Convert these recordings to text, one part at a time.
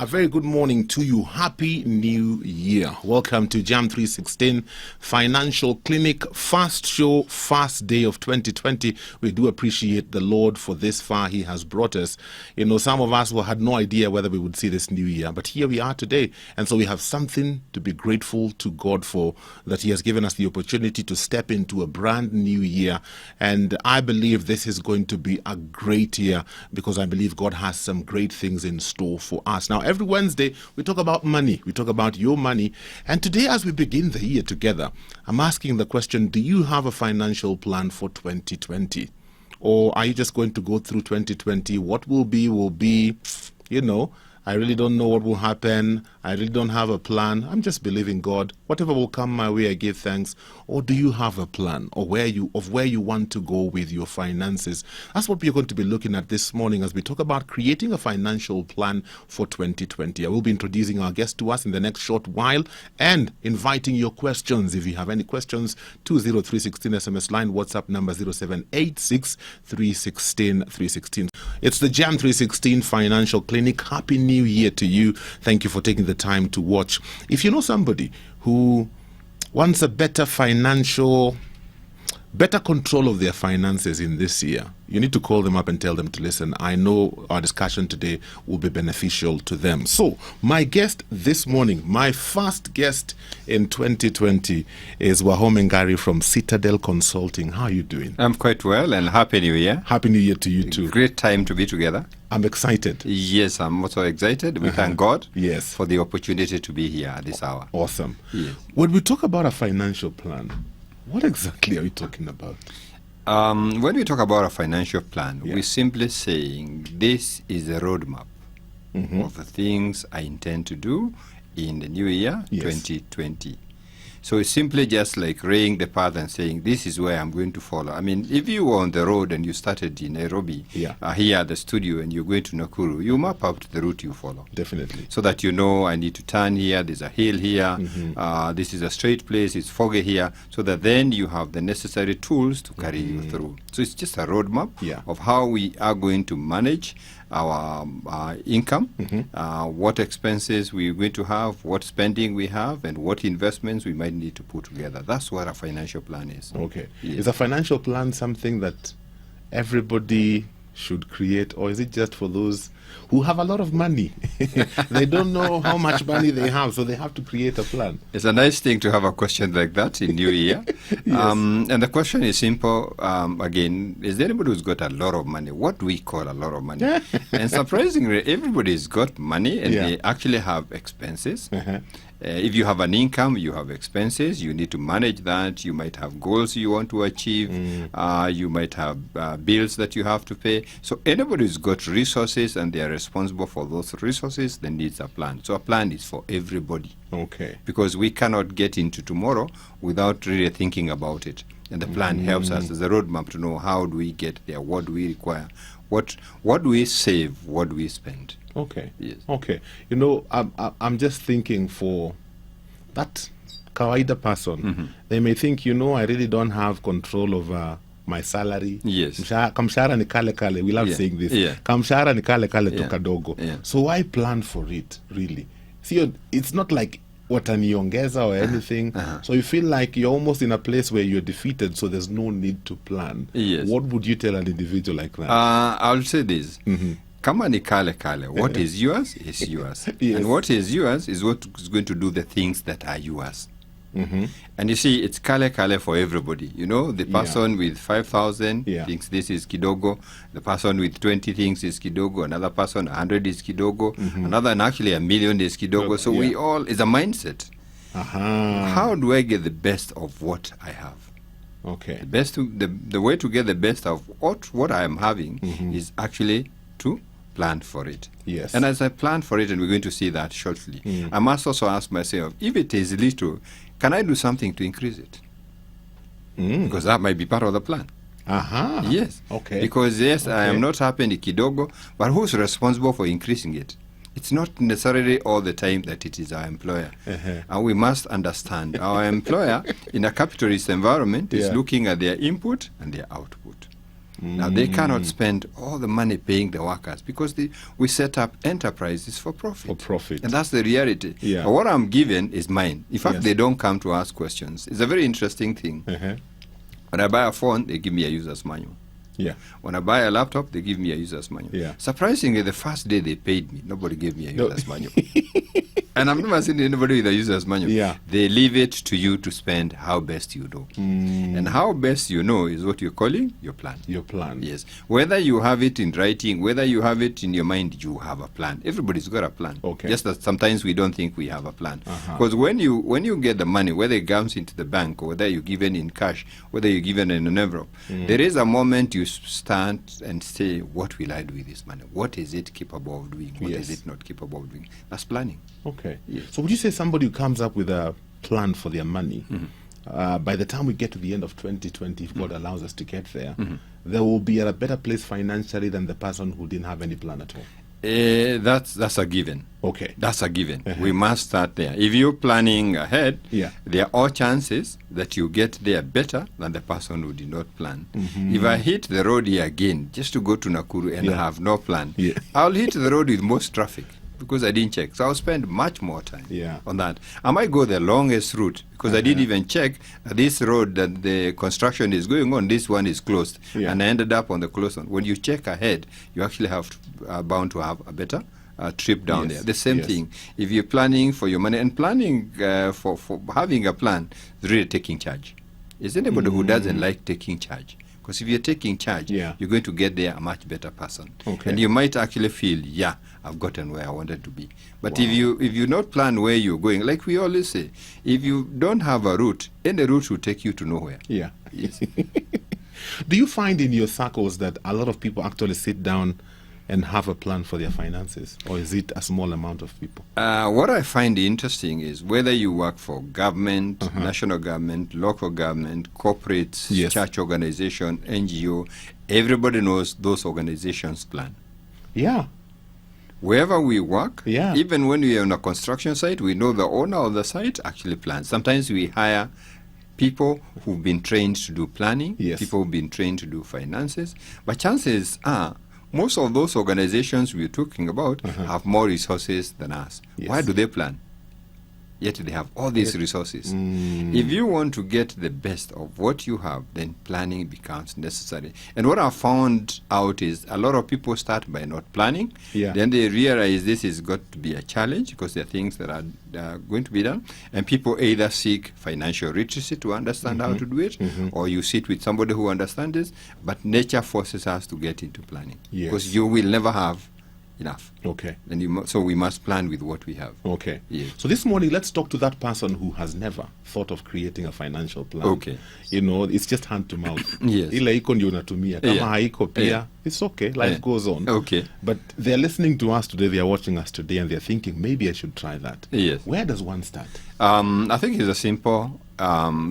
A very good morning to you. Happy New Year. Welcome to Jam 316 Financial Clinic. First show, first day of 2020. We do appreciate the Lord for this far He has brought us. You know, some of us had no idea whether we would see this new year, but here we are today. And so we have something to be grateful to God for, that He has given us the opportunity to step into a brand new year. And I believe this is going to be a great year because I believe God has some great things in store for us. Now, every Wednesday, we talk about money. We talk about your money. And today, as we begin the year together, I'm asking the question, do you have a financial plan for 2020? Or are you just going to go through 2020? What will be, you know, I really don't know what will happen. I really don't have a plan. I'm just believing God. Whatever will come my way, I give thanks. Or do you have a plan or where you want to go with your finances? That's what we're going to be looking at this morning as we talk about creating a financial plan for 2020. I will be introducing our guest to us in the next short while and inviting your questions. If you have any questions, 20316 SMS line, WhatsApp number 0786 316 316. It's the Jam 316 Financial Clinic. Happy New Year to you. Thank you for taking the time to watch. If you know somebody who wants a better control of their finances in this year, you need to call them up and tell them to listen. I know our discussion today will be beneficial to them. So, my guest this morning, my first guest in 2020 is Wahome Ngari from Citadel Consulting. How are you doing? I'm quite well, and Happy New Year. Happy New Year to you too. Great time to be together. I'm excited. Yes, I'm also excited. We thank God yes. for the opportunity to be here at this hour. Awesome. Yes. When we talk about a financial plan, what exactly are you talking about? When we talk about a financial plan, we're simply saying this is a roadmap of the things I intend to do in the new year, 2020. So it's simply just like laying the path and saying, this is where I'm going to follow. I mean, if you were on the road and you started in Nairobi, here at the studio, and you're going to Nakuru, you map out the route you follow. Definitely. So that you know, I need to turn here, there's a hill here, this is a straight place, it's foggy here, so that then you have the necessary tools to carry you through. So it's just a roadmap of how we are going to manage our income, what expenses we're going to have, what spending we have, and what investments we might need to put together. That's what a financial plan is. Okay. Yes. Is a financial plan something that everybody should create, or is it just for those who have a lot of money? They don't know how much money they have, so they have to create a plan. It's a nice thing to have a question like that in New Year. And the question is simple. Again, is there anybody who's got a lot of money? What do we call a lot of money? And surprisingly, everybody's got money, and they actually have expenses. If you have an income, you have expenses. You need to manage that. You might have goals you want to achieve. You might have bills that you have to pay. So anybody who's got resources and they are responsible for those resources, then needs a plan. So a plan is for everybody. Okay. Because we cannot get into tomorrow without really thinking about it. And the plan helps us as a roadmap to know how do we get there, what do we require, what do we save, what do we spend. Okay. Yes. Okay. You know, I'm just thinking for that kawaida person, they may think, you know, I really don't have control over my salary. Yes. Kamshara ni kale kale. We love saying this. Kamshara ni kale kale to kadogo. So why plan for it, really? See, it's not like wataniongeza or anything. So you feel like you're almost in a place where you're defeated, so there's no need to plan. Yes. What would you tell an individual like that? I'll say this. Kama ni kale kale, what is yours is yours. And what is yours is what is going to do the things that are yours. And you see, it's kale kale for everybody. You know, the person with 5,000 thinks this is kidogo. The person with 20 thinks is kidogo. Another person, 100 is kidogo. Another, and actually 1,000,000 is kidogo. So we all, it's a mindset. How do I get the best of what I have? Okay. The way to get the best of what I am having is actually to plan for it. Yes. And as I plan for it, and we're going to see that shortly, I must also ask myself, if it is little, can I do something to increase it? Because that might be part of the plan. Yes. Okay. Because I am not happy in kidogo, but who's responsible for increasing it? It's not necessarily all the time that it is our employer. And we must understand our employer in a capitalist environment is looking at their input and their output. Now, they cannot spend all the money paying the workers because we set up enterprises for profit. For profit. And that's the reality. Yeah. But what I'm given is mine. In fact, Yes. they don't come to ask questions. It's a very interesting thing. When I buy a phone, they give me a user's manual. Yeah. When I buy a laptop, they give me a user's manual. Yeah. Surprisingly, the first day they paid me, nobody gave me a user's manual. And I've never seen anybody with a user's manual. Yeah. They leave it to you to spend how best you know. And how best you know is what you're calling your plan. Your plan. Yes. Whether you have it in writing, whether you have it in your mind, you have a plan. Everybody's got a plan. Okay. Just that sometimes we don't think we have a plan. Uh-huh. Because when you get the money, whether it comes into the bank or whether you're given in cash, whether you're given in an envelope, there is a moment you stand and say, what will I do with this money? What is it capable of doing? What is Yes. it not capable of doing? That's planning. Okay. Yes. So would you say somebody who comes up with a plan for their money, by the time we get to the end of 2020, if God allows us to get there, they will be at a better place financially than the person who didn't have any plan at all? That's a given. Okay. That's a given. We must start there. If you're planning ahead, Yeah. there are all chances that you get there better than the person who did not plan. If I hit the road here again, just to go to Nakuru and Yeah. have no plan, Yeah. I'll hit the road with most traffic because I didn't check. So I'll spend much more time Yeah. on that. I might go the longest route because I didn't even check this road that the construction is going on. This one is closed. Yeah. And I ended up on the closed one. When you check ahead, you actually have bound to have a better trip down Yes, there. The same yes. thing. If you're planning for your money and planning for having a plan, is really taking charge. Is anybody who doesn't like taking charge? Because if you're taking charge, Yeah. you're going to get there a much better person. Okay. And you might actually feel, yeah, I've gotten where I wanted to be. But if you not plan where you're going, like we always say, if you don't have a route, any route will take you to nowhere. Yeah. Yes. Do you find in your circles that a lot of people actually sit down and have a plan for their finances? Or is it a small amount of people? What I find interesting is whether you work for government, national government, local government, corporates, Yes. church organization, NGO, everybody knows those organizations plan. Yeah. Wherever we work, Yeah. even when we are on a construction site, we know the owner of the site actually plans. Sometimes we hire people who've been trained to do planning, Yes. people who've been trained to do finances, but chances are most of those organizations we're talking about have more resources than us. Yes. Why do they plan? Yet they have all these resources. If you want to get the best of what you have, then planning becomes necessary. And what I found out is a lot of people start by not planning. Yeah. Then they realize this is got to be a challenge because there are things that are going to be done. And people either seek financial literacy to understand how to do it, or you sit with somebody who understands this. But nature forces us to get into planning. Yes. Because you will never have enough. Okay. And so we must plan with what we have. Okay. Yes. So this morning, let's talk to that person who has never thought of creating a financial plan. Okay. You know, it's just hand to mouth. Yes. Ile iko ndio unatumia. Kama Yeah. haiko pia, Yeah. it's okay. Life Yeah. goes on. Okay. But they're listening to us today, they're watching us today, and they're thinking, maybe I should try that. Yes. Where does one start? I think it's a simple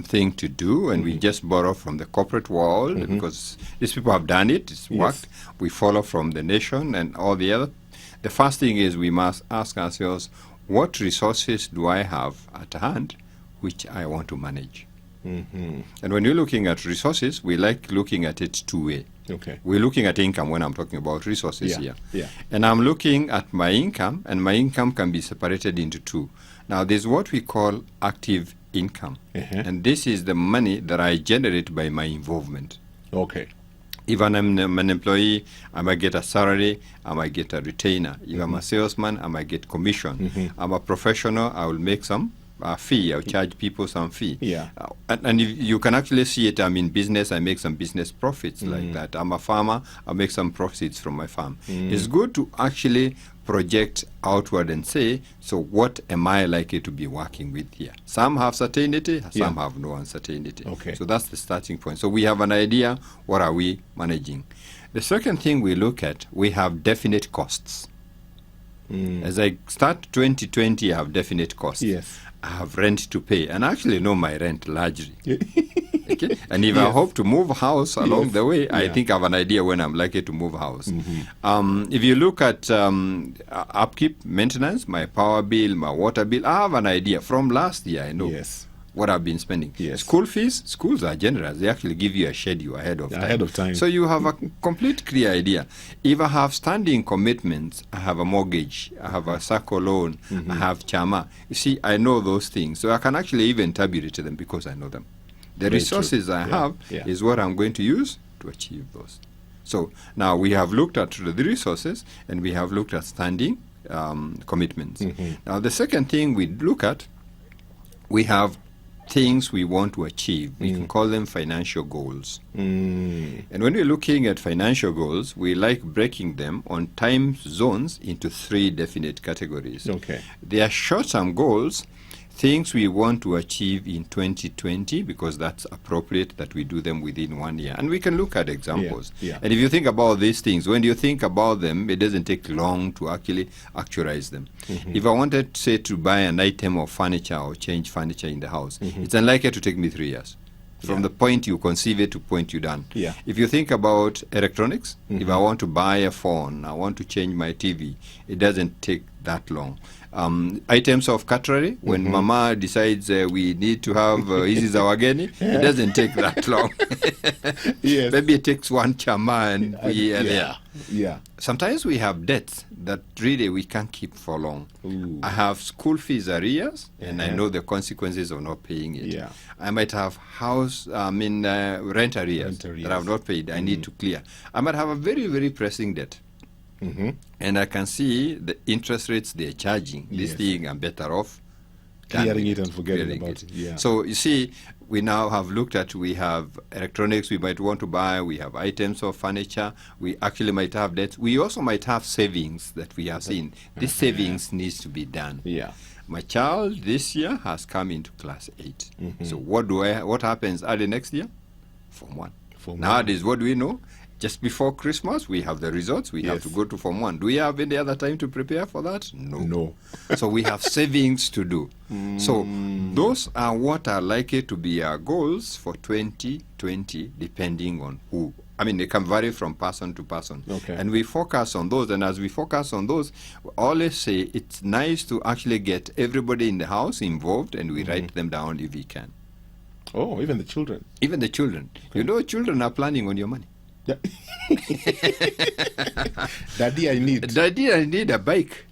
thing to do, and we just borrow from the corporate world because these people have done it. It's worked. We follow from the nation and all the other. The first thing is we must ask ourselves, what resources do I have at hand which I want to manage? And when you're looking at resources, we like looking at it two-way. Okay. We're looking at income when I'm talking about resources Yeah, here. yeah. And I'm looking at my income, and my income can be separated into two. Now, there's what we call active income. And this is the money that I generate by my involvement. Okay. If I'm an employee, I might get a salary, I might get a retainer. If I'm a salesman, I might get commission. I'm a professional, I will make some fee. I'll charge people some fee. Yeah. And if you can actually see it, I'm in business, I make some business profits like that. I'm a farmer, I make some profits from my farm. It's good to actually project outward and say, so what am I likely to be working with here? Some have certainty, some have no uncertainty. Okay. So that's the starting point. So we have an idea, what are we managing? The second thing we look at, we have definite costs. As I start 2020, I have definite costs. Yes. I have rent to pay, and I actually know my rent largely. Okay? And if I Yes. hope to move house along Yes. the way, I Yeah. think I have an idea when I'm likely to move house. If you look at upkeep, maintenance, my power bill, my water bill, I have an idea. From last year, I know Yes. what I've been spending. Yes. School fees, schools are generous. They actually give you a schedule ahead of time. Ahead of time. So you have a complete clear idea. If I have standing commitments, I have a mortgage, I have a SACCO loan, I have CHAMA. You see, I know those things. So I can actually even tabulate them because I know them. The Very resources true. I have is what I'm going to use to achieve those. So now we have looked at the resources and we have looked at standing commitments. Now the second thing we look at, we have things we want to achieve. We can call them financial goals. And when we're looking at financial goals, we like breaking them on time zones into 3 definite categories. Okay. They are short-term goals, things we want to achieve in 2020 because that's appropriate that we do them within 1 year. And we can look at examples. And if you think about these things, when you think about them, it doesn't take long to actually actualize them. If I wanted, say, to buy an item of furniture or change furniture in the house, it's unlikely to take me 3 years. From the point you conceive it to point you're done. If you think about electronics, if I want to buy a phone, I want to change my TV, it doesn't take that long. Items of cutlery, when Mama decides we need to have hizi za wageni, it doesn't take that long. Maybe it takes 1 chama and we are there. Sometimes we have debts that really we can't keep for long. I have school fees arrears, and I know the consequences of not paying it. I might have rent arrears that I have not paid. I need to clear. I might have a very, very pressing debt. And I can see the interest rates they're charging. This thing, I'm better off clearing it and forgetting about it. So you see, we now have looked at, we have electronics we might want to buy, we have items of furniture, we actually might have debts. We also might have savings that we have seen. This savings needs to be done. My child this year has come into class 8. So what happens early next year? Form 1. Nowadays, what do we know? Just before Christmas, we have the results. We have to go to Form 1. Do we have any other time to prepare for that? No. So we have savings to do. So those are what are likely to be our goals for 2020, depending on who. I mean, they can vary from person to person. And we focus on those. And as we focus on those, we always say it's nice to actually get everybody in the house involved, and we write them down if we can. Oh, even the children. Even the children. You know, children are planning on your money. Daddy, I need a bike.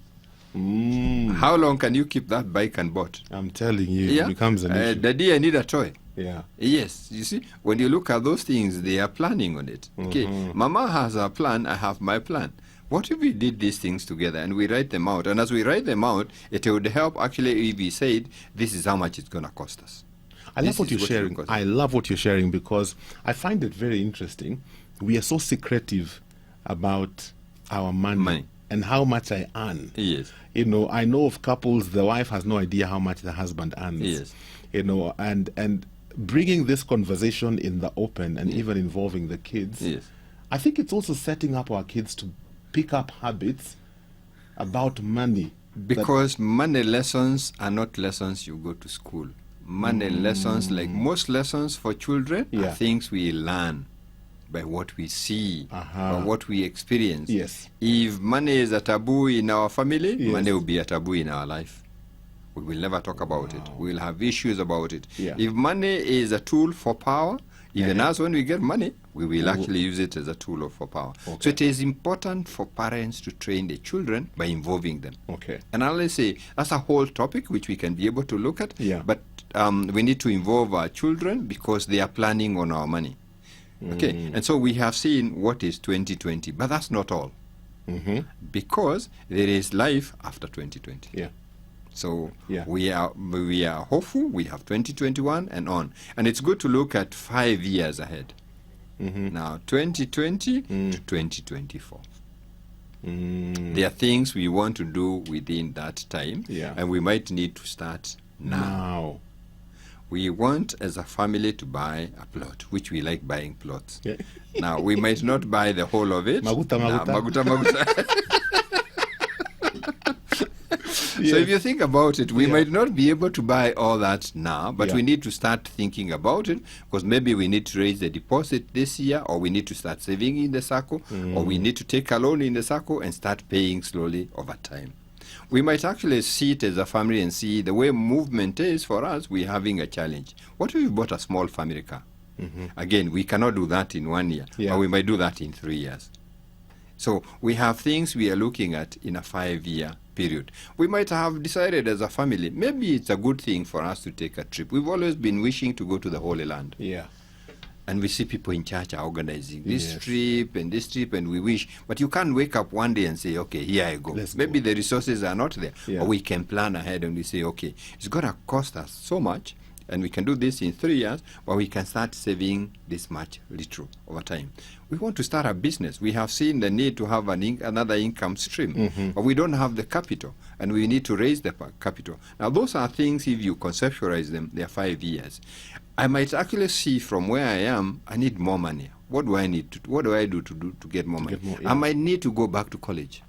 How long can you keep that bike unbought? I'm telling you, it becomes an issue. Daddy, I need a toy. Yes, you see, when you look at those things, they are planning on it. Okay, Mama has a plan, I have my plan. What if we did these things together and we write them out? And as we write them out, it would help actually if we said, this is how much it's going to cost us. I love what you're sharing. I love what you're sharing because I find it very interesting. We are so secretive about our money and how much I earn. You know, I know of couples, the wife has no idea how much the husband earns. You know, and bringing this conversation in the open and even involving the kids, I think it's also setting up our kids to pick up habits about money. Because money lessons are not lessons you go to school. Money lessons, like most lessons for children, are things we learn by what we see, by what we experience. If money is a taboo in our family, money will be a taboo in our life. We will never talk about it. We will have issues about it. If money is a tool for power, even us, when we get money, we will actually use it as a tool for power. So it is important for parents to train the children by involving them. And I'll always say, that's a whole topic which we can be able to look at, but we need to involve our children because they are planning on our money. And so we have seen what is 2020, but that's not all. Because there is life after 2020. So we are hopeful. We have 2021 and on. And it's good to look at 5 years ahead. Now, 2020 to 2024. There are things we want to do within that time, and we might need to start now. We want, as a family, to buy a plot, which we like buying plots. Now, we might not buy the whole of it. Maguta. So if you think about it, we might not be able to buy all that now, but we need to start thinking about it, because maybe we need to raise the deposit this year, or we need to start saving in the SACCO, or we need to take a loan in the SACCO and start paying slowly over time. we might actually see it as a family and see the way movement is for us, we're having a challenge. What if we bought a small family car? Again, we cannot do that in 1 year, but we might do that in 3 years. So we have things we are looking at in a 5-year period. We might have decided as a family, maybe it's a good thing for us to take a trip. We've always been wishing to go to the Holy Land. Yeah. And we see people in church are organizing this trip and this trip, and we wish. But you can't wake up one day and say, okay, here I go. Maybe the resources are not there. Or we can plan ahead and we say, okay, it's going to cost us so much, and we can do this in 3 years, but we can start saving this much little over time. We want to start a business. We have seen the need to have another income stream, but we don't have the capital, and we need to raise the capital. Now, those are things, if you conceptualize them, they are 5 years. I might actually see from where I am, I need more money. What do I need to do? What do I do to get more money? I might need to go back to college.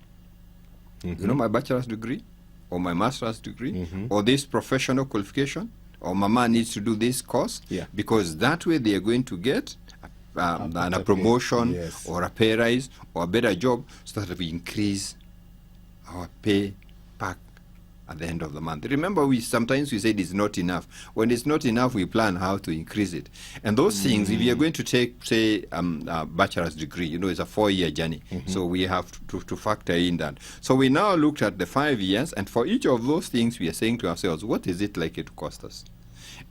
You know, my bachelor's degree, or my master's degree, or this professional qualification, or mama needs to do this course, because that way they are going to get a promotion or a pay rise or a better job, so that we increase our pay back at the end of the month. Remember, sometimes we said it's not enough. When it's not enough, we plan how to increase it. And those things, if you are going to take, say, a bachelor's degree, you know, it's a 4-year journey. So we have to factor in that. So we now looked at the 5 years, and for each of those things, we are saying to ourselves, what is it likely to cost us?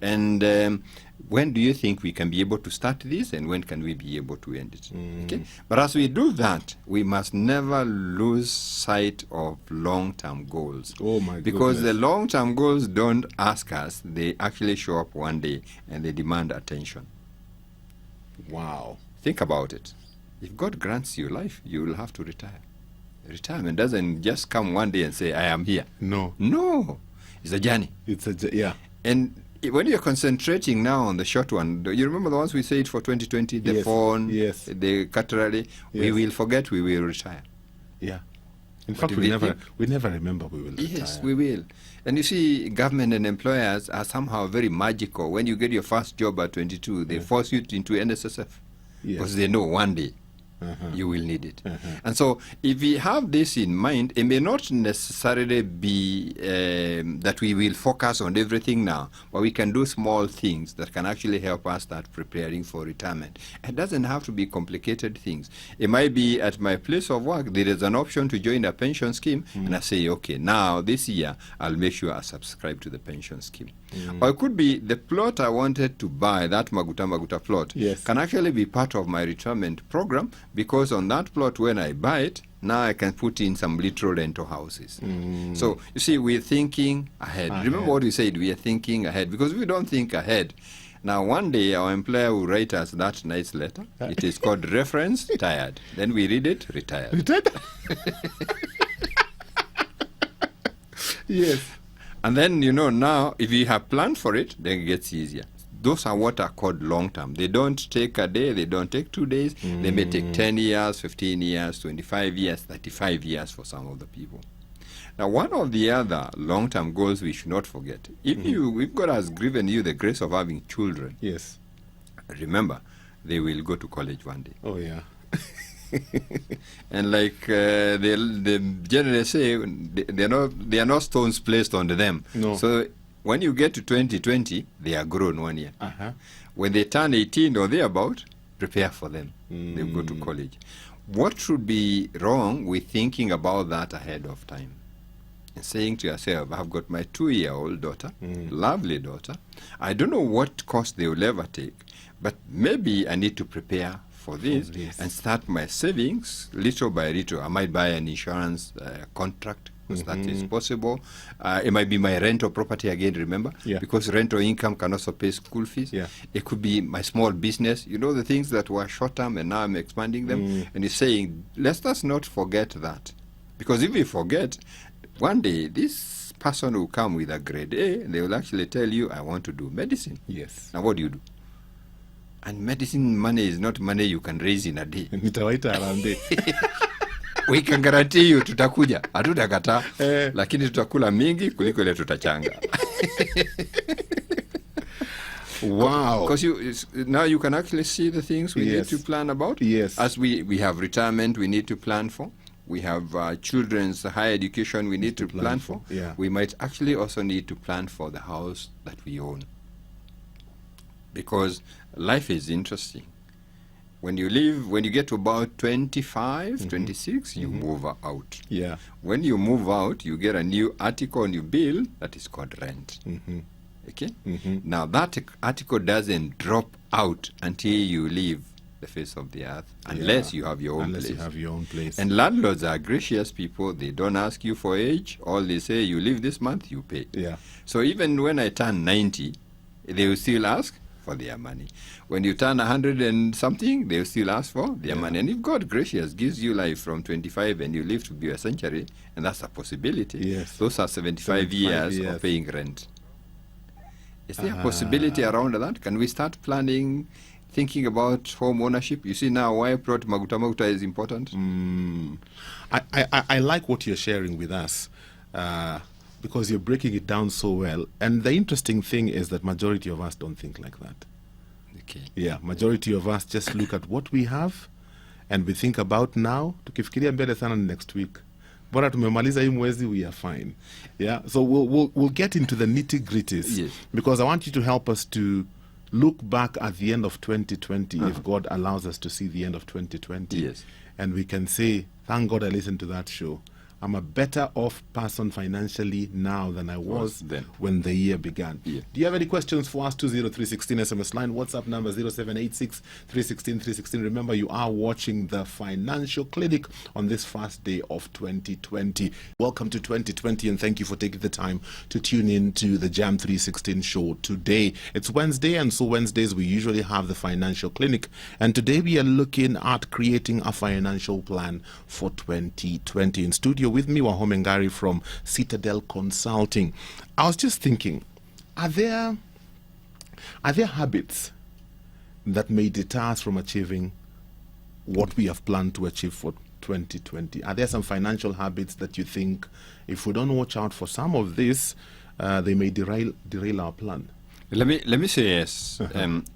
And when do you think we can be able to start this, and when can we be able to end it? Okay? But as we do that, we must never lose sight of long-term goals. Oh my Because goodness. the long-term goals don't ask us, they actually show up one day and they demand attention. Wow. Think about it. If God grants you life, you will have to retire. Retirement doesn't just come one day and say, I am here. No. No. It's a journey. And when you're concentrating now on the short one, you remember the ones we said for 2020, the phone, the cataract, we will forget, we will retire. Yeah. In fact, we never remember we will retire. Yes, we will. And you see, government and employers are somehow very magical. When you get your first job at 22, they force you into NSSF because they know one day you will need it. And so if we have this in mind, it may not necessarily be that we will focus on everything now, but we can do small things that can actually help us start preparing for retirement. It doesn't have to be complicated things. It might be at my place of work, there is an option to join a pension scheme, and I say, okay, now this year, I'll make sure I subscribe to the pension scheme. Or it could be the plot I wanted to buy, that Maguta plot, can actually be part of my retirement program, because on that plot, when I buy it, now I can put in some little rental houses. So, you see, we're thinking ahead. Remember what we said, we are thinking ahead, because we don't think ahead. Now, one day, our employer will write us that nice letter. It is called reference tired. Then we read it, retired. Yes. And then, you know, now, if you have planned for it, then it gets easier. Those are what are called long-term. They don't take a day, they don't take 2 days. They may take 10 years, 15 years, 25 years, 35 years for some of the people. Now, one of the other long-term goals we should not forget, if God has given you the grace of having children, remember, they will go to college one day. Oh, yeah. And like they generally say, they are not stones placed onto them. No. So when you get to 2020, they are grown 1 year. When they turn 18 or thereabout, prepare for them. They go to college. What should be wrong with thinking about that ahead of time? And saying to yourself, I've got my 2-year-old daughter, lovely daughter. I don't know what course they will ever take, but maybe I need to prepare for this and start my savings little by little. I might buy an insurance contract, because that is possible. It might be my rental property again, remember? Because rental income can also pay school fees. It could be my small business. You know, the things that were short-term and now I'm expanding them. And he's saying, let us not forget that. Because if we forget, one day this person will come with a grade A, and they will actually tell you, I want to do medicine. Now what do you do? And medicine money is not money you can raise in a day. We can guarantee you tutakuja, hatutakataa, lakini tutakula mingi kuliko ile tutachanga. Wow. Because now you can actually see the things we need to plan about. As we have retirement we need to plan for. we have children's higher education we need to plan for. Yeah. We might actually also need to plan for the house that we own. Because life is interesting. When you get to about 25, 26, you move out. Yeah. When you move out, you get a new article on your bill that is called rent. Okay? Now, that article doesn't drop out until you leave the face of the earth, unless you have your own place. Unless you have your own place. And landlords are gracious people. They don't ask you for age. All they say, you leave this month, you pay. Yeah. So even when I turn 90, they will still ask for their money. When you turn 100 and something, they will still ask for their money. And if God gracious gives you life from 25 and you live to be a century, and that's a possibility, Yes. those are 75 years of paying rent. Is there a possibility around that? Can we start planning, thinking about home ownership? You see now why I brought Maguta Maguta is important. I like what you're sharing with us, because you're breaking it down so well. And the interesting thing is that majority of us don't think like that. Okay. Yeah, majority of us just look at what we have and we think about now. Tukifikiria mbele sana next week. Bora tumemaliza hii mwezi, we are fine. Yeah, so we'll get into the nitty-gritties. Yes. Because I want you to help us to look back at the end of 2020, if God allows us to see the end of 2020. Yes. And we can say, thank God I listened to that show. I'm a better off person financially now than I was then. when the year began. Yeah. Do you have any questions for us? 20316 SMS line, WhatsApp number 0786 316 316. Remember, you are watching the Financial Clinic on this first day of 2020. Welcome to 2020, and thank you for taking the time to tune in to the Jam 316 show today. It's Wednesday, and so Wednesdays we usually have the Financial Clinic, and today we are looking at creating a financial plan for 2020. In studio with me, Wahome Ngari from Citadel Consulting. I was just thinking, are there habits that may deter us from achieving what we have planned to achieve for 2020? Are there some financial habits that you think, if we don't watch out for some of this, they may derail our plan? Let me say yes.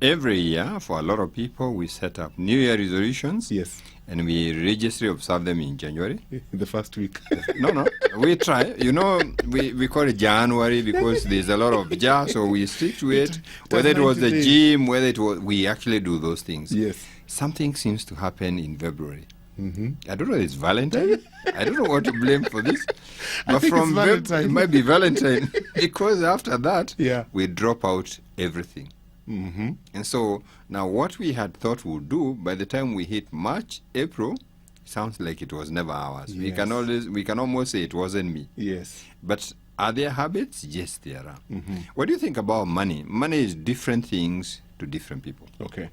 Every year, for a lot of people, we set up New Year resolutions. Yes. And we religiously observe them in January. The first week. No. We try. You know, we call it January because there's a lot of ja, so we stick to it. Whether it was the gym, whether it was, we actually do those things. Yes. Something seems to happen in February. I don't know if it's Valentine. I don't know what to blame for this. But from Valentine. It might be Valentine. Because after that, we drop out everything. And so now what we had thought we'll do, by the time we hit March, April, sounds like it was never ours. Yes. We can almost say it wasn't me. Yes. But are there habits? Yes, there are. What do you think about money? Money is different things to different people. Okay.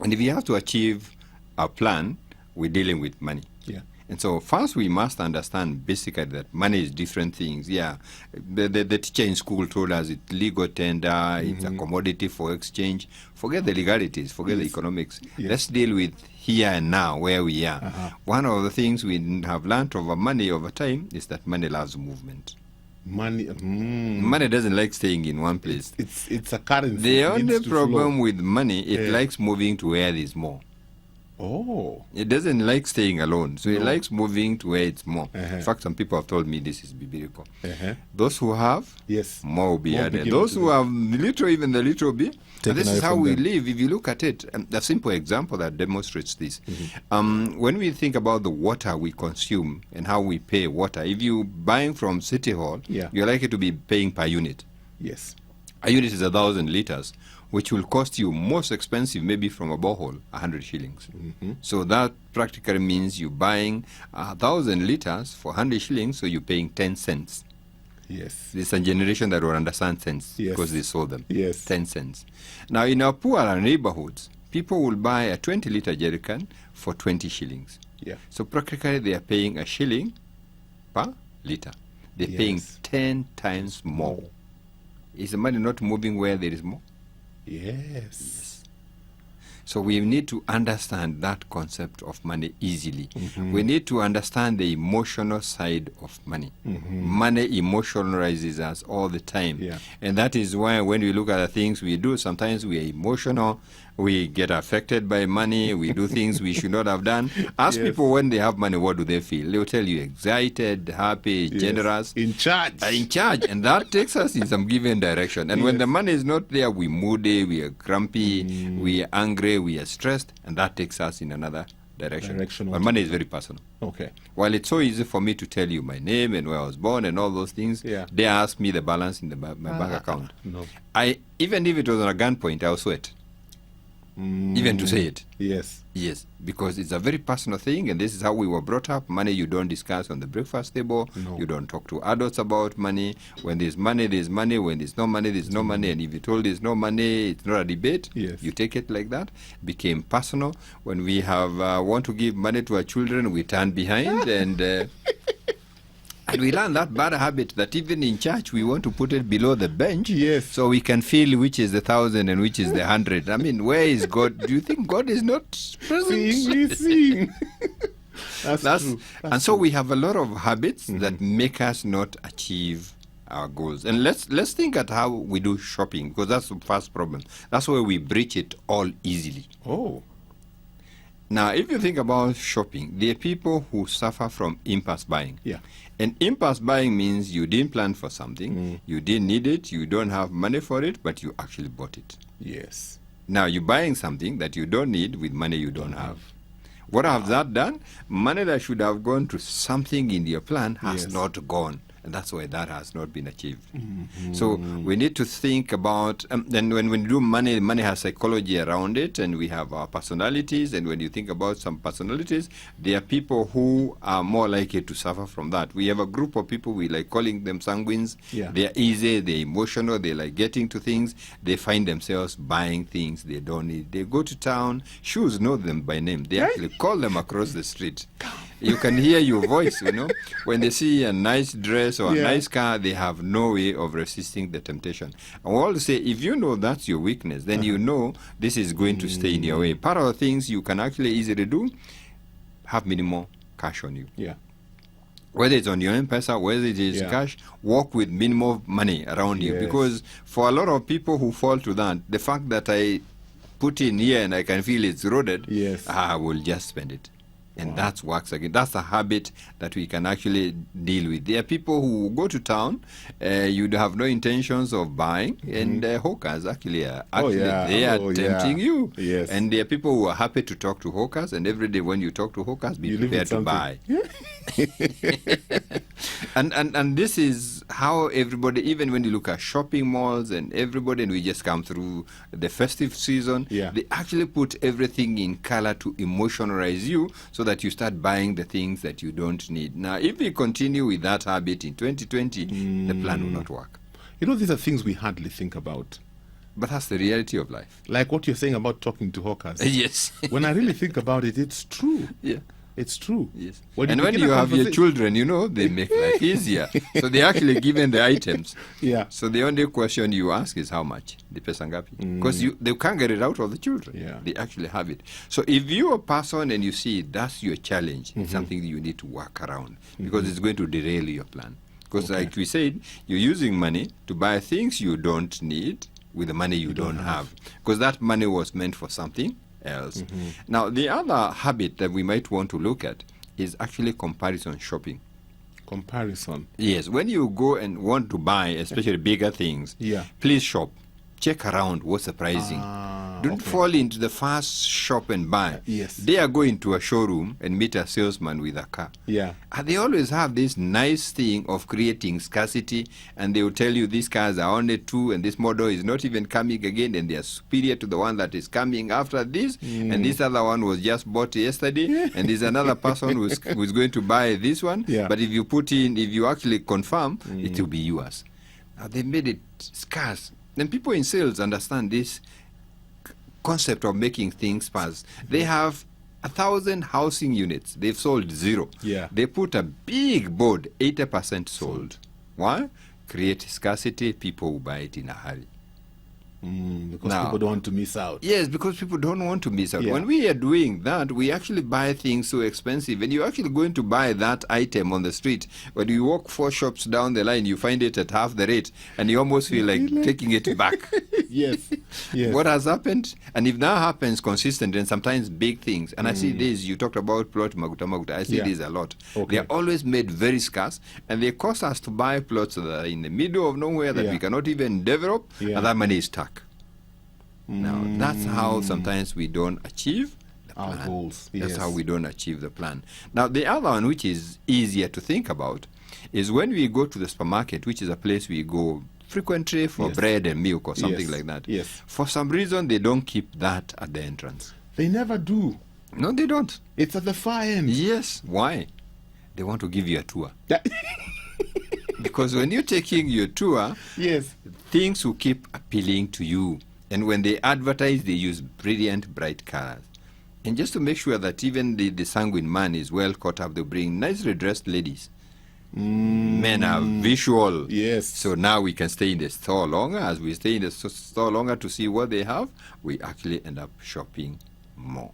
And if you have to achieve a plan, we're dealing with money. Yeah. And so first we must understand basically that money is different things. Yeah, the teacher in school told us it's legal tender, it's a commodity for exchange. Forget the legalities, forget the economics. Let's deal with here and now, where we are. One of the things we have learned over money over time is that money loves movement. Money doesn't like staying in one place. It's a currency. The only problem with money, it likes moving to where there's more. Oh. It doesn't like staying alone, so it likes moving to where it's more. In fact, some people have told me this is biblical. Those who have, more will be added. Those who have little, even the little will be. And this is how we live. If you look at it, a simple example that demonstrates this. When we think about the water we consume and how we pay water, if you're buying from City Hall, you're likely to be paying per unit. Yes. A unit is 1,000 liters, which will cost you most expensive, maybe from a borehole, 100 shillings. So that practically means you're buying 1,000 liters for 100 shillings, so you're paying 10 cents. Yes. There's a generation that will understand cents because they sold them. Yes. 10 cents. Now, in our poorer neighborhoods, people will buy a 20-liter jerrycan for 20 shillings. Yeah. So practically they are paying a shilling per liter. They're paying 10 times more. Is the money not moving where there is more? Yes. So we need to understand that concept of money easily. We need to understand the emotional side of money. Money emotionalizes us all the time. And that is why when we look at the things we do, sometimes we are emotional, We get affected by money. We do things we should not have done. Ask people when they have money, what do they feel? They'll tell you excited, happy, generous. In charge. In charge. And that takes us in some given direction. And when the money is not there, we're moody, we are grumpy, we are angry, we are stressed. And that takes us in another direction. But money is very personal. Okay. While it's so easy for me to tell you my name and where I was born and all those things, they ask me the balance in my bank account. No. Even if it was on a gunpoint, I'll sweat. Even to say it. Yes. Yes, because it's a very personal thing, and this is how we were brought up. Money you don't discuss on the breakfast table. No. You don't talk to adults about money. When there's money, there's money. When there's no money, there's no money. And if you're told there's no money, it's not a debate. Yes. You take it like that. Became personal. When we have want to give money to our children, we turn behind and... And we learn that bad habit that even in church we want to put it below the bench, so we can feel which is the 1,000 and which is the 100. I mean, where is God? Do you think God is not present? Seeing. That's true. And so we have a lot of habits that make us not achieve our goals. And let's think at how we do shopping, because that's the first problem. That's where we breach it all easily. Oh. Now, if you think about shopping, there are people who suffer from impulse buying. Yeah. And impulse buying means you didn't plan for something, you didn't need it, you don't have money for it, but you actually bought it. Yes. Now, you're buying something that you don't need with money you don't have. What have that done? Money that should have gone to something in your plan has not gone. And that's why that has not been achieved. So we need to think about, and when we do money, money has psychology around it, and we have our personalities. And when you think about some personalities, there are people who are more likely to suffer from that. We have a group of people, we like calling them sanguines. Yeah. They're easy, they're emotional, they like getting to things. They find themselves buying things they don't need. They go to town, shoes know them by name. They actually call them across the street. You can hear your voice, you know. When they see a nice dress or a nice car, they have no way of resisting the temptation. I will always say, if you know that's your weakness, then you know this is going to stay in your way. Part of the things you can actually easily do, have minimal cash on you. Yeah. Whether it's on your M-Pesa, whether it is cash, work with minimal money around you. Because for a lot of people who fall to that, the fact that I put in here and I can feel it's eroded, I will just spend it. And that works again. That's a habit that we can actually deal with. There are people who go to town, you have no intentions of buying, and hawkers actually are tempting you. Yes. And there are people who are happy to talk to hawkers, and every day when you talk to hawkers, be prepared to buy. And this is how everybody, even when you look at shopping malls and everybody, and we just come through the festive season, they actually put everything in color to emotionalize you so that you start buying the things that you don't need. Now, if we continue with that habit in 2020, the plan will not work. You know, these are things we hardly think about. But that's the reality of life. Like what you're saying about talking to hawkers. Yes. When I really think about it, it's true. Yeah. It's true. Yes. When and when you have your children, you know, they make life easier. So they're actually given the items. Yeah. So the only question you ask is how much? The pesangapi. Because they can't get it out of the children. Yeah. They actually have it. So if you're a person and you see that's your challenge, it's something you need to work around because it's going to derail your plan. Because like we said, you're using money to buy things you don't need with the money you don't have. Because that money was meant for something else. Now, the other habit that we might want to look at is actually comparison shopping. Comparison. Yes, when you go and want to buy, especially bigger things, please shop. Check around what's surprising. Don't fall into the first shop and buy. Yes. They are going to a showroom and meet a salesman with a car. Yeah. And they always have this nice thing of creating scarcity, and they will tell you these cars are only 2 and this model is not even coming again, and they are superior to the one that is coming after this, and this other one was just bought yesterday, and there's another person who's going to buy this one, but if you actually confirm, it will be yours. Now they made it scarce. And people in sales understand this concept of making things pass. They have 1,000 housing units. They've sold 0. Yeah. They put a big board, 80% sold. Why? Create scarcity. People will buy it in a hurry. Because people don't want to miss out. Yes, because people don't want to miss out. Yeah. When we are doing that, we actually buy things so expensive. And you're actually going to buy that item on the street. When you walk 4 shops down the line, you find it at half the rate. And you almost feel like taking it back. Yes. Yes. What has happened? And if that happens consistent and sometimes big things, and I see this, you talked about plot maguta. I see this a lot. Okay. They are always made very scarce, and they cost us to buy plots that are in the middle of nowhere that we cannot even develop, and that money is stuck. Now, that's how sometimes we don't achieve our goals. That's how we don't achieve the plan. Now, the other one, which is easier to think about, is when we go to the supermarket, which is a place we go frequently for bread and milk or something like that. Yes. For some reason, they don't keep that at the entrance. They never do. No, they don't. It's at the far end. Yes. Why? They want to give you a tour. Because when you're taking your tour, things will keep appealing to you. And when they advertise, they use brilliant, bright colors. And just to make sure that even the sanguine man is well caught up, they bring nicely dressed ladies. Men are visual. Yes. So now we can stay in the store longer. As we stay in the store longer to see what they have, we actually end up shopping more.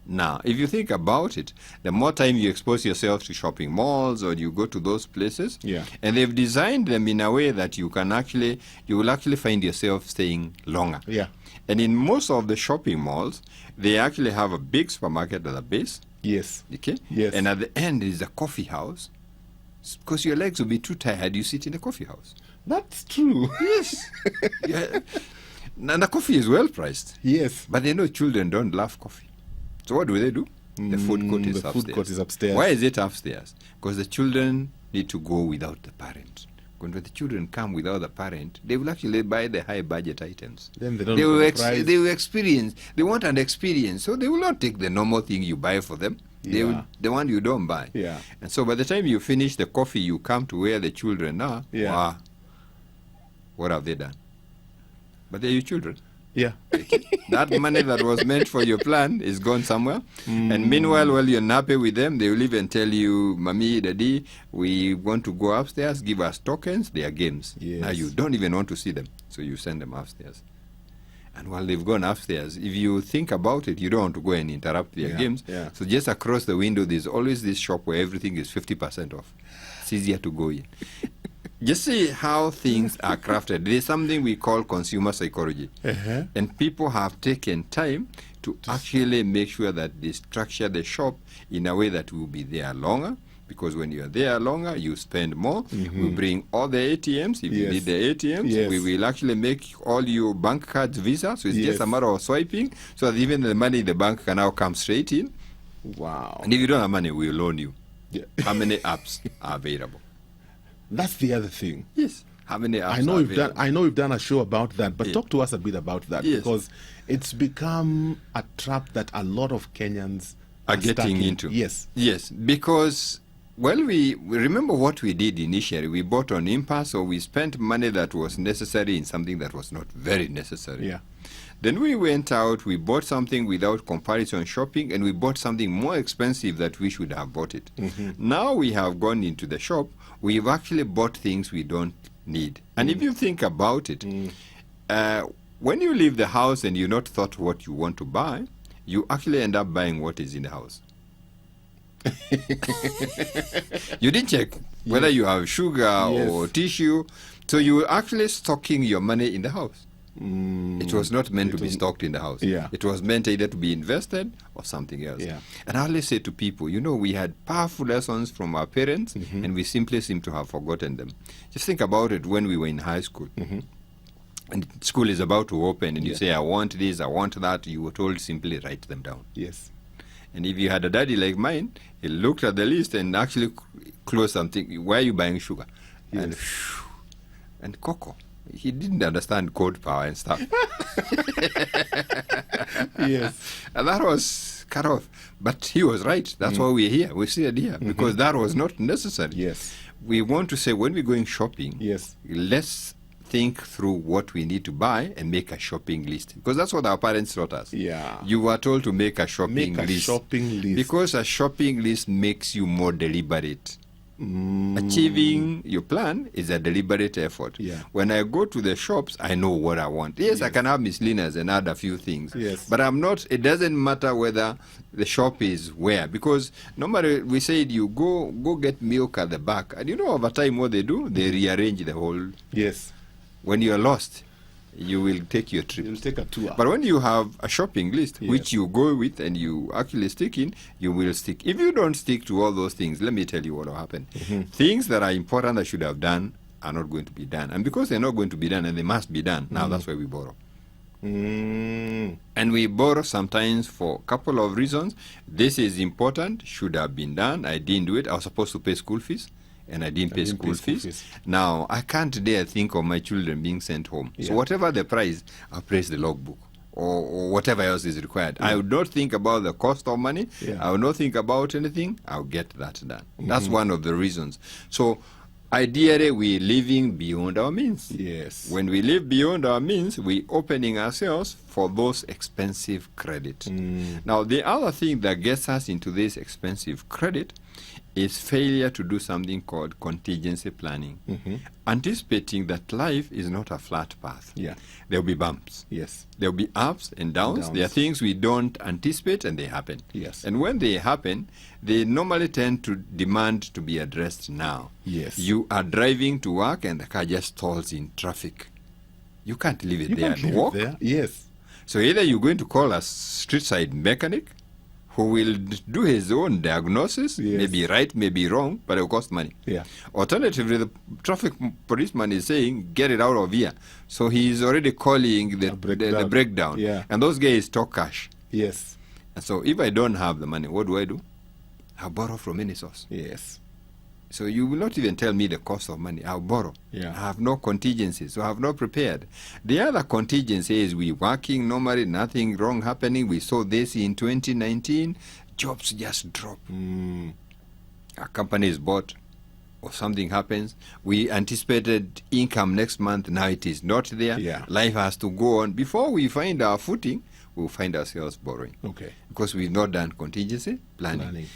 Now, if you think about it, the more time you expose yourself to shopping malls or you go to those places, and they've designed them in a way that you will actually find yourself staying longer. And in most of the shopping malls, they actually have a big supermarket at the base. Yes. Okay. Yes. And at the end is a coffee house. Because your legs will be too tired, you sit in a coffee house. That's true. Yes. And the coffee is well priced. Yes. But they know children don't love coffee. So what do? The food court is upstairs. Food court is upstairs. Why is it upstairs? Because the children need to go without the parent. When the children come without the parent, they will actually buy the high budget items. Then they don't they will price. experience. They want an experience, so they will not take the normal thing you buy for them. They will, the one you don't buy. And so by the time you finish the coffee, you come to where the children are. Wow. What have they done? But they're your children. That money that was meant for your plan is gone somewhere. And meanwhile, while you're nappy with them, they will even tell you, Mommy, Daddy, we want to go upstairs, give us tokens, they are games. Now you don't even want to see them, so you send them upstairs. And while they've gone upstairs, if you think about it, you don't want to go and interrupt their games. So just across the window, there's always this shop where everything is 50% off. It's easier to go in. Just see how things are crafted. There's something we call consumer psychology. And people have taken time to actually make sure that they structure the shop in a way that will be there longer. Because when you're there longer, you spend more. We bring all the ATMs. If you need the ATMs, we will actually make all your bank cards Visa. So it's just a matter of swiping, so that even the money in the bank can now come straight in. Wow. And if you don't have money, we'll loan you. How many apps are available? That's the other thing. Yes. How many apps I know we've done a show about that, but talk to us a bit about that, because it's become a trap that a lot of Kenyans are getting into. Yes, because we remember what we did initially. We bought on impulse, or we spent money that was necessary in something that was not very necessary. Then we went out, we bought something without comparison shopping, and we bought something more expensive that we should have bought it. Now we have gone into the shop, we've actually bought things we don't need. And if you think about it, when you leave the house and you're not thought what you want to buy, you actually end up buying what is in the house. You didn't check whether you have sugar or tissue, so you were actually stocking your money in the house. It was not meant to be stocked in the house. It was meant either to be invested or something else. And I always say to people, we had powerful lessons from our parents, and we simply seem to have forgotten them. Just think about it when we were in high school. And school is about to open, and you say, I want this, I want that. You were told simply write them down. And if you had a daddy like mine, he looked at the list and actually closed something. Why are you buying sugar? And cocoa. He didn't understand code power and stuff. And that was cut off. But he was right. That's why we're here. We're still here because that was not necessary. We want to say when we're going shopping, let's think through what we need to buy and make a shopping list. Because that's what our parents taught us. You were told to make a shopping list. Because a shopping list makes you more deliberate. Achieving your plan is a deliberate effort. When I go to the shops, I know what I want. Yes, I can have miscellaneous and add a few things. But I'm not, it doesn't matter whether the shop is where. Because normally we said you go get milk at the back. And over time what they do? They rearrange the whole. When you're lost, you will take your trip. You'll take a tour. But when you have a shopping list, which you go with and you actually stick in, you will stick. If you don't stick to all those things, let me tell you what will happen. Things that are important that should have done are not going to be done. And because they're not going to be done and they must be done, now that's why we borrow. And we borrow sometimes for a couple of reasons. This is important, should have been done. I didn't do it. I was supposed to pay school fees. And I didn't pay school fees. Now, I can't dare think of my children being sent home. So whatever the price, I'll place the logbook or whatever else is required. I would not think about the cost of money. I would not think about anything. I'll get that done. That's one of the reasons. So ideally, we're living beyond our means. Yes. When we live beyond our means, we're opening ourselves for those expensive credit. Now, the other thing that gets us into this expensive credit is failure to do something called contingency planning. Anticipating that life is not a flat path. There'll be bumps. There'll be ups and downs. There are things we don't anticipate and they happen. And when they happen, they normally tend to demand to be addressed now. You are driving to work and the car just stalls in traffic. You can't leave it there and walk. So either you're going to call a street side mechanic who will do his own diagnosis, maybe right, maybe wrong, but it will cost money. Alternatively, the traffic policeman is saying, get it out of here. So he is already calling the breakdown. And those guys talk cash. And so if I don't have the money, what do? I'll borrow from any source. So you will not even tell me the cost of money. I'll borrow. I have no contingencies, so I have not prepared. The other contingency is we're working normally, nothing wrong happening. We saw this in 2019. Jobs just drop. A company is bought or something happens. We anticipated income next month. Now it is not there. Life has to go on. Before we find our footing, we'll find ourselves borrowing. Because we've not done contingency planning.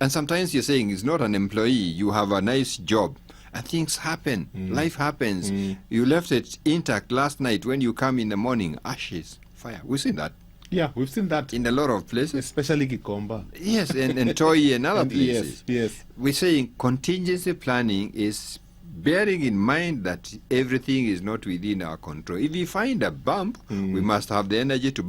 And sometimes you're saying it's not an employee. You have a nice job and things happen. Life happens. You left it intact last night. When you come in the morning, ashes, fire. We've seen that. We've seen that in a lot of places. Especially Gikomba. And Toy and other places. We're saying contingency planning is bearing in mind that everything is not within our control. If we find a bump, we must have the energy to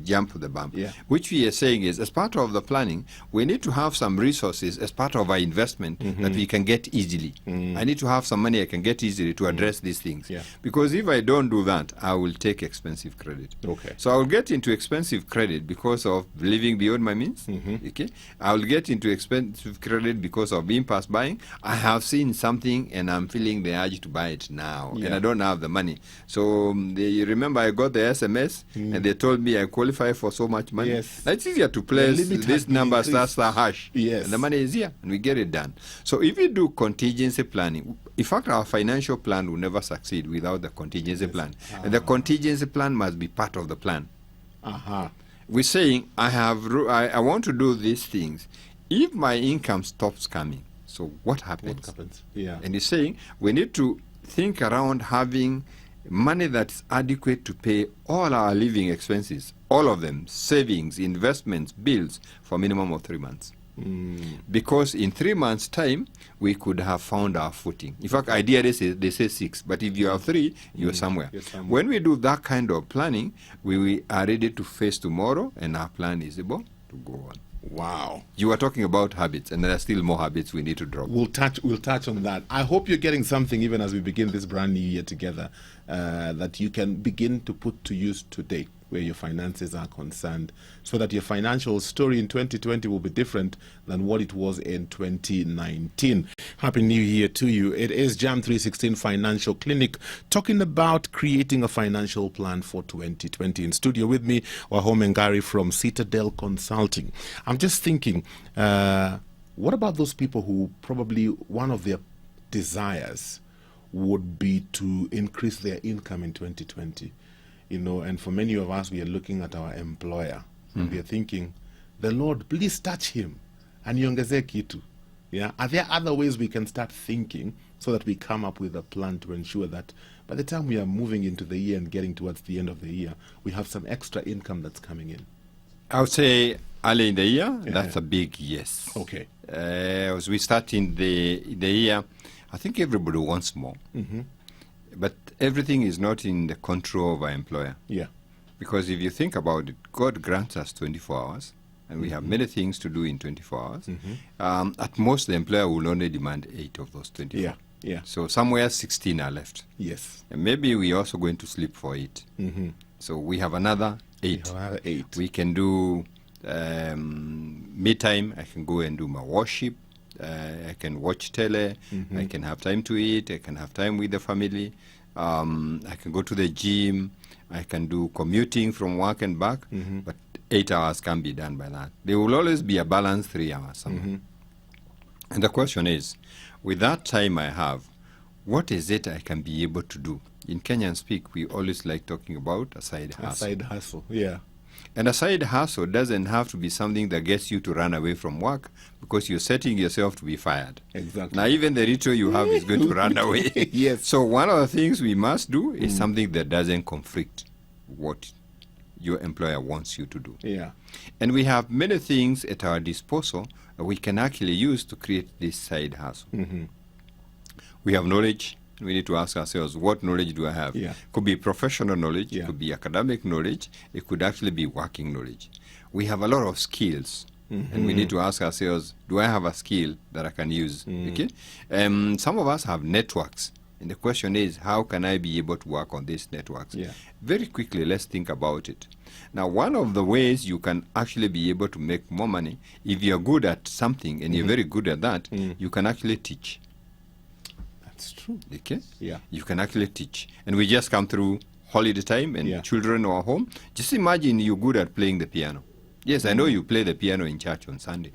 jump the bump. Which we are saying is, as part of the planning, we need to have some resources as part of our investment that we can get easily. I need to have some money I can get easily to address these things. Because if I don't do that, I will take expensive credit. So I will get into expensive credit because of living beyond my means. I will get into expensive credit because of impulse buying. I have seen something and I'm feeling the urge to buy it now, and I don't have the money. So you remember I got the SMS and they told me I qualify for so much money. It's easier to place this number starts a hash, and the money is here, and we get it done. So if we do contingency planning, in fact, our financial plan will never succeed without the contingency plan, and the contingency plan must be part of the plan. We're saying I want to do these things. If my income stops coming, so what happens? And he's saying we need to think around having money that's adequate to pay all our living expenses, all of them, savings, investments, bills, for a minimum of 3 months. Because in 3 months' time, we could have found our footing. In fact, ideally they say 6, but if you have 3, you're somewhere. When we do that kind of planning, we are ready to face tomorrow, and our plan is able to go on. Wow. You were talking about habits, and there are still more habits we need to drop. We'll touch on that. I hope you're getting something even as we begin this brand new year together that you can begin to put to use today where your finances are concerned, so that your financial story in 2020 will be different than what it was in 2019. Happy New Year to you. It is Jam 316 Financial Clinic, talking about creating a financial plan for 2020. In studio with me, Wahome Ngari from Citadel Consulting. I'm just thinking, what about those people who probably one of their desires would be to increase their income in 2020? And for many of us, we are looking at our employer and we are thinking, the Lord, please touch him and yongeze kitu. Are there other ways we can start thinking so that we come up with a plan to ensure that by the time we are moving into the year and getting towards the end of the year, we have some extra income that's coming in? I would say early in the year, that's a big yes. As we start in the year, I think everybody wants more. But everything is not in the control of our employer. Yeah. Because if you think about it, God grants us 24 hours, and we have many things to do in 24 hours. At most, the employer will only demand 8 of those 24. Yeah. Yeah. So somewhere 16 are left. Yes. And maybe we're also going to sleep for 8. So we have another 8. Another 8. We can do me time. I can go and do my worship. I can watch tele. I can have time to eat. I can have time with the family. I can go to the gym. I can do commuting from work and back. But 8 hours can't be done by that. There will always be a balanced 3 hours somewhere. And the question is, with that time I have, what is it I can be able to do? In Kenyan speak, we always like talking about a side hustle. A side hustle, yeah. And a side hustle doesn't have to be something that gets you to run away from work, because you're setting yourself to be fired. Exactly. Now, even the little you have is going to run away. Yes. So one of the things we must do is something that doesn't conflict what your employer wants you to do. Yeah. And we have many things at our disposal that we can actually use to create this side hustle. We have knowledge. We need to ask ourselves, what knowledge do I have? Yeah. Could be professional knowledge, Yeah. it could be academic knowledge, it could actually be working knowledge. We have a lot of skills, and we need to ask ourselves, do I have a skill that I can use? Okay. Some of us have networks, and the question is, how can I be able to work on these networks? Yeah. Very quickly, let's think about it. Now, one of the ways you can actually be able to make more money, if you're good at something and you're very good at that, you can actually teach. That's true. Okay? Yeah. You can actually teach. And we just come through holiday time and Yeah. children are home. Just imagine you're good at playing the piano. Yes, I know you play the piano in church on Sunday.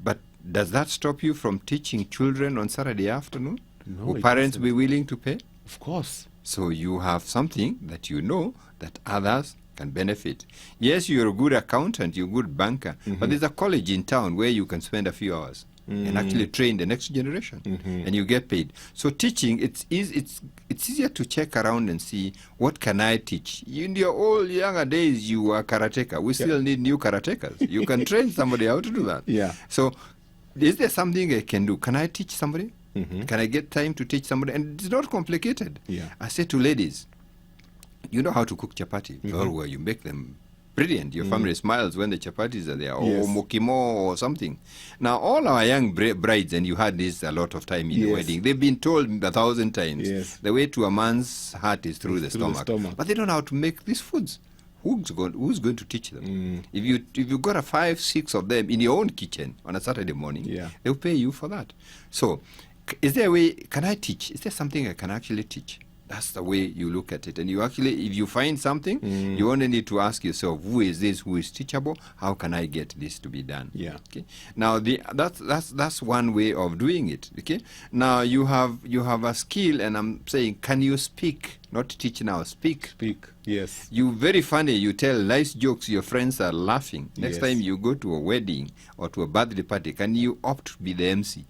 But does that stop you from teaching children on Saturday afternoon? No, Will it parents doesn't. be willing to pay? Of course. So you have something that you know that others can benefit. Yes, you're a good accountant, you're a good banker, but there's a college in town where you can spend a few hours and actually train the next generation, and you get paid. So teaching, it's easier to check around and see, what can I teach? In your old younger days, you were a karateka. We still need new karatekas. You can train somebody how to do that. Yeah. So is there something I can do? Can I teach somebody? Can I get time to teach somebody? And it's not complicated. Yeah. I say to ladies, you know how to cook chapati very well. You make them brilliant. Your family smiles when the chapatis are there, or Yes. mokimo or something. Now, all our young brides, and you had this a lot of time in the Yes. wedding, they've been told 1,000 times, Yes. the way to a man's heart is through the stomach. But they don't know how to make these foods. Who's going to teach them? If you got a 5, 6 of them in your own kitchen on a Saturday morning, Yeah. they'll pay you for that. So, is there a way, can I teach? Is there something I can actually teach? That's the way you look at it. And you actually, if you find something, you only need to ask yourself, who is this? Who is teachable? How can I get this to be done? Yeah. Okay. Now, that's one way of doing it. Okay. Now you have a skill, and I'm saying, can you speak? Not teach now. Speak. Speak. Yes. You very funny. You tell nice jokes. Your friends are laughing. Next Yes. time you go to a wedding or to a birthday party, can you opt to be the MC?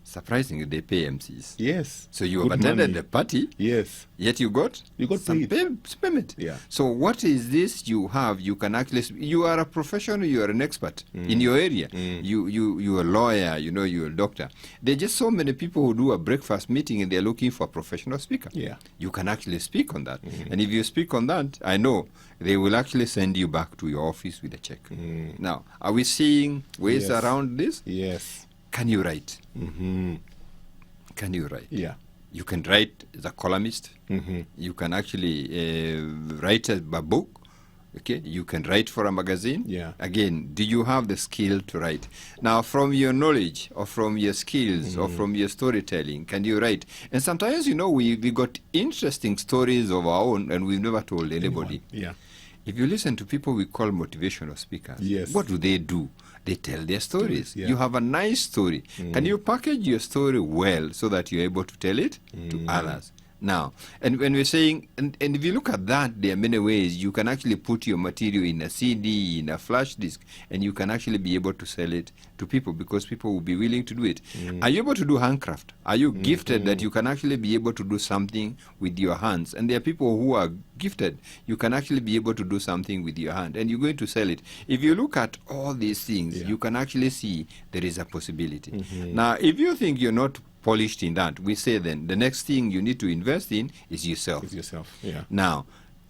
Surprisingly, they pay MCs. Yes. So you Good have attended money. the party, Yes. yet you got some paid. payment. Yeah. So what is this you have? You can actually, you are a professional, you are an expert in your area. You are a lawyer, you're a doctor. There are just so many people who do a breakfast meeting and they're looking for a professional speaker. Yeah. You can actually speak on that. And if you speak on that, I know they will actually send you back to your office with a check. Now, are we seeing ways Yes. around this? Yes. Can you write? Can you write? Yeah. You can write as a columnist. You can actually write a book. Okay, you can write for a magazine. Yeah. Again, do you have the skill to write? Now, from your knowledge or from your skills or from your storytelling, can you write? And sometimes, we got interesting stories of our own and we've never told anybody. Yeah. If you listen to people we call motivational speakers, Yes. what do? They tell their stories. Yeah. You have a nice story. Can you package your story well so that you're able to tell it to others? Now, and when we're saying, and if you look at that, there are many ways you can actually put your material in a CD, in a flash disk, and you can actually be able to sell it to people because people will be willing to do it. Are you able to do handcraft? Are you gifted that you can actually be able to do something with your hands? And there are people who are gifted. You can actually be able to do something with your hand, and you're going to sell it. If you look at all these things, you can actually see there is a possibility. Now, if you think you're not polished in that, we say then the next thing you need to invest in is yourself. It's yourself, yeah. Now,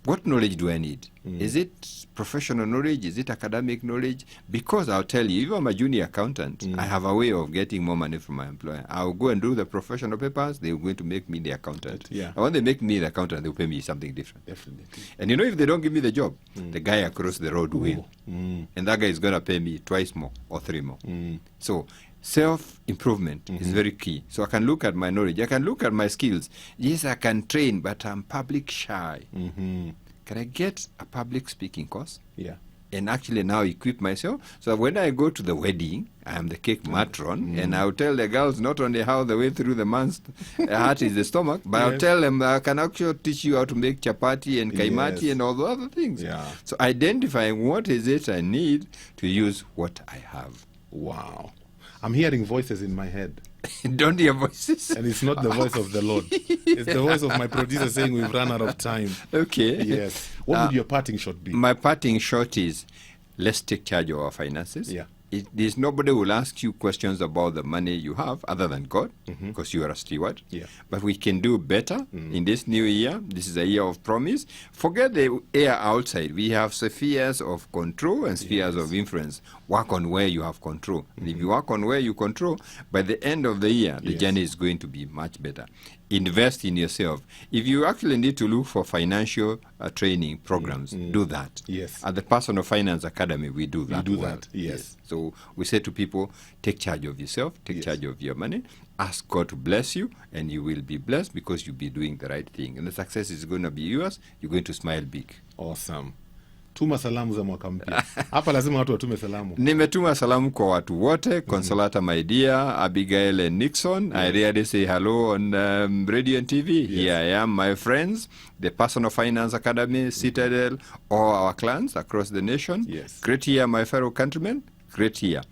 what knowledge do I need? Is it professional knowledge? Is it academic knowledge? Because I'll tell you, if I'm a junior accountant, I have a way of getting more money from my employer. I'll go and do the professional papers. They're going to make me the accountant. Yeah. And when they make me the accountant, they'll pay me something different. Definitely. And you know, if they don't give me the job, the guy across the road will. And that guy is going to pay me twice more or 3 more. So self-improvement is very key. So I can look at my knowledge. I can look at my skills. Yes, I can train, but I'm public shy. Can I get a public speaking course? Yeah. And actually now equip myself so when I go to the wedding, I am the cake matron, and I'll tell the girls not only how the way through the man's heart is the stomach, but I'll tell them I can actually teach you how to make chapati and kaimati and all the other things. Yeah. So identifying what is it I need to use what I have. Wow. I'm hearing voices in my head. Don't hear voices. And it's not the voice of the Lord. It's the voice of my producer saying we've run out of time. Okay. Yes. What would your parting shot be? My parting shot is, let's take charge of our finances. Yeah. There's nobody will ask you questions about the money you have other than God, because you are a steward. Yeah. But we can do better in this new year. This is a year of promise. Forget the air outside. We have spheres of control and spheres of influence. Work on where you have control. And if you work on where you control, by the end of the year, the journey is going to be much better. Invest in yourself. If you actually need to look for financial training programs, do that. Yes. At the Personal Finance Academy, we do that. We do that, yes. So we say to people, take charge of yourself, take charge of your money, ask God to bless you, and you will be blessed because you'll be doing the right thing. And the success is going to be yours. You're going to smile big. Awesome. Tuma salamu za mwaka mpya. Hapa lazima watu watume salamu. Nimetuma salamu kwa watu wote. Consolata, my dear, Abigail and Nixon. I rarely say hello on radio and TV. Here I am, my friends, the Personal Finance Academy, Citadel, all our clans across the nation. Yes. Great year, my fellow countrymen. Great year.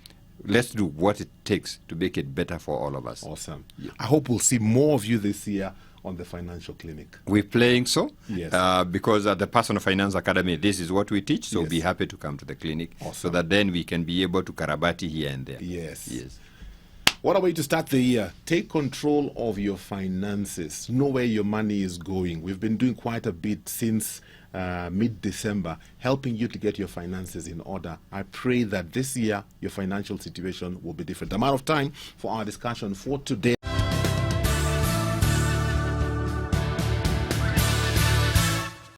Let's do what it takes to make it better for all of us. Awesome. Yeah. I hope we'll see more of you this year on the Financial Clinic. We're playing so, yes. Because at the Personal Finance Academy, this is what we teach, so be happy to come to the clinic, so that then we can be able to karabati here and there. Yes. Yes. What a way to start the year. Take control of your finances. Know where your money is going. We've been doing quite a bit since mid-December, helping you to get your finances in order. I pray that this year, your financial situation will be different. I'm out of time for our discussion for today.